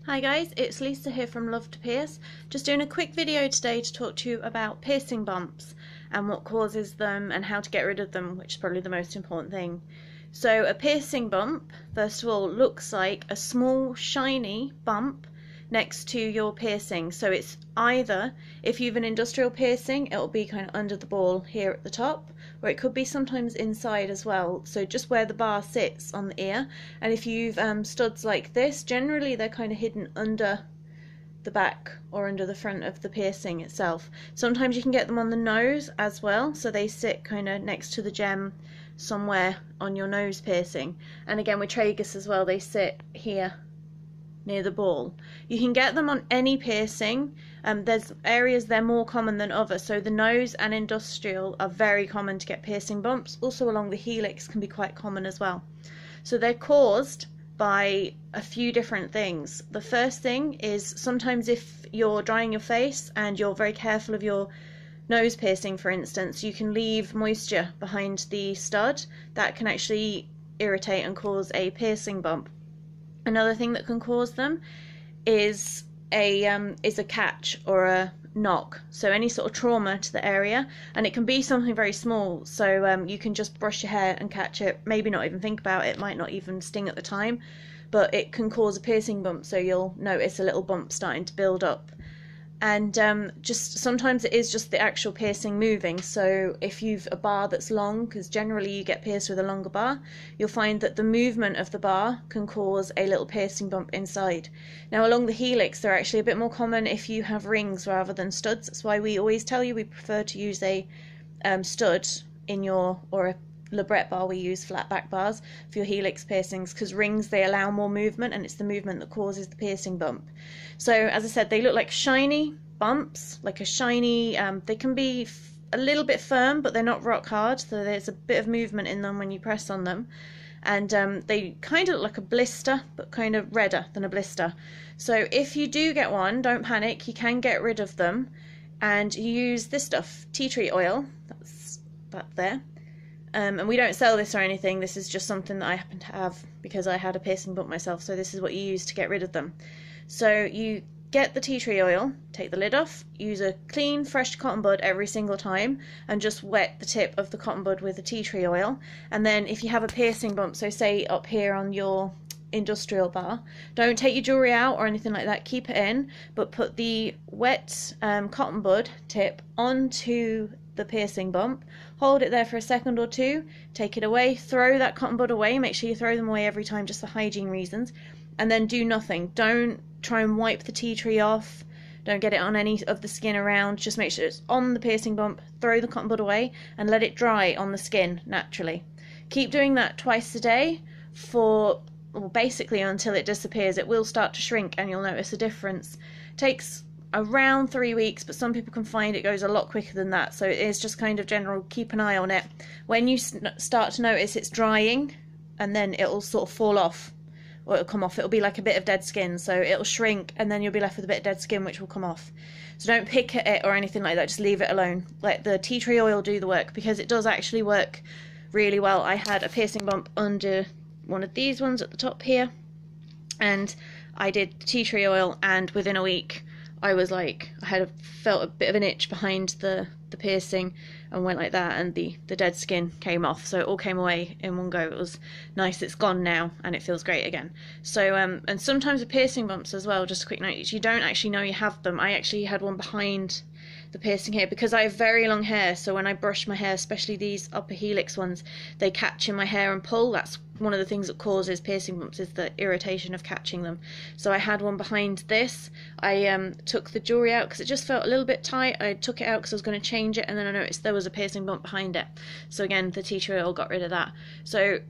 Hi guys, it's Lisa here from Love to Pierce. Just doing a quick video today to talk to you about piercing bumps and what causes them and how to get rid of them, which is probably the most important thing. So a piercing bump, first of all, looks like a small shiny bump next to your piercing. So it's either, if you have an industrial piercing, it'll be kind of under the ball here at the top, or it could be sometimes inside as well, so just where the bar sits on the ear. And if you've studs like this, generally they're kind of hidden under the back or under the front of the piercing itself. Sometimes you can get them on the nose as well, so they sit kind of next to the gem somewhere on your nose piercing. And again with tragus as well, they sit here near the ball. You can get them on any piercing. There's areas they're more common than others, so the nose and industrial are very common to get piercing bumps. Also along the helix can be quite common as well. So they're caused by a few different things. The first thing is sometimes if you're drying your face and you're very careful of your nose piercing, for instance, you can leave moisture behind the stud. That can actually irritate and cause a piercing bump. Another thing that can cause them is a catch or a knock, so any sort of trauma to the area, and it can be something very small, so you can just brush your hair and catch it, maybe not even think about it, might not even sting at the time, but it can cause a piercing bump, so you'll notice a little bump starting to build up. And just sometimes it is just the actual piercing moving. So if you've a bar that's long, because generally you get pierced with a longer bar, you'll find that the movement of the bar can cause a little piercing bump inside. Now along the helix they're actually a bit more common if you have rings rather than studs. That's why we always tell you we prefer to use a stud in your, or a Labret bar. We use flat back bars for your helix piercings because rings, they allow more movement, and it's the movement that causes the piercing bump. So as I said, they look like shiny bumps, like a shiny, they can be a little bit firm, but they're not rock hard, so there's a bit of movement in them when you press on them. And they kind of look like a blister, but kind of redder than a blister. So if you do get one, don't panic, you can get rid of them, and you use this stuff, tea tree oil, that's that there. And we don't sell this or anything, this is just something that I happen to have because I had a piercing bump myself, so this is what you use to get rid of them. So you get the tea tree oil, take the lid off, use a clean fresh cotton bud every single time and just wet the tip of the cotton bud with the tea tree oil. And then if you have a piercing bump, so say up here on your industrial bar, don't take your jewelry out or anything like that, keep it in, but put the wet cotton bud tip onto the piercing bump, hold it there for a second or two, take it away, throw that cotton bud away, make sure you throw them away every time just for hygiene reasons, and then do nothing. Don't try and wipe the tea tree off, don't get it on any of the skin around, just make sure it's on the piercing bump, throw the cotton bud away and let it dry on the skin naturally. Keep doing that twice a day for, well, basically until it disappears. It will start to shrink and you'll notice a difference. It takes around 3 weeks, but some people can find it goes a lot quicker than that, so it is just kind of general, keep an eye on it. When you start to notice it's drying, and then it'll sort of fall off, or it'll come off, it'll be like a bit of dead skin, so it'll shrink and then you'll be left with a bit of dead skin which will come off. So don't pick at it or anything like that, just leave it alone, let the tea tree oil do the work, because it does actually work really well. I had a piercing bump under one of these ones at the top here, and I did tea tree oil, and within a week I was like, felt a bit of an itch behind the piercing and went like that, and the dead skin came off, so it all came away in one go. It was nice, it's gone now and it feels great again. So and sometimes with piercing bumps as well, just a quick note, you don't actually know you have them. I actually had one behind the piercing here because I have very long hair, so when I brush my hair, especially these upper helix ones, they catch in my hair and pull. That's one of the things that causes piercing bumps, is the irritation of catching them. So I had one behind this. I took the jewelry out because it just felt a little bit tight. I took it out because I was going to change it, and then I noticed there was a piercing bump behind it, so again the tea tree oil got rid of that. So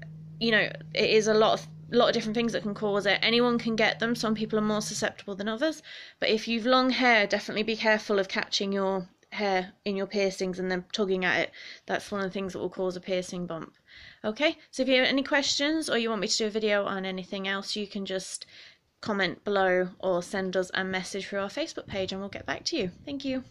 you know, it is a lot of different things that can cause it. Anyone can get them, some people are more susceptible than others, but if you've long hair, definitely be careful of catching your hair in your piercings and then tugging at it. That's one of the things that will cause a piercing bump. Okay, so if you have any questions or you want me to do a video on anything else, you can just comment below or send us a message through our Facebook page and we'll get back to you. Thank you.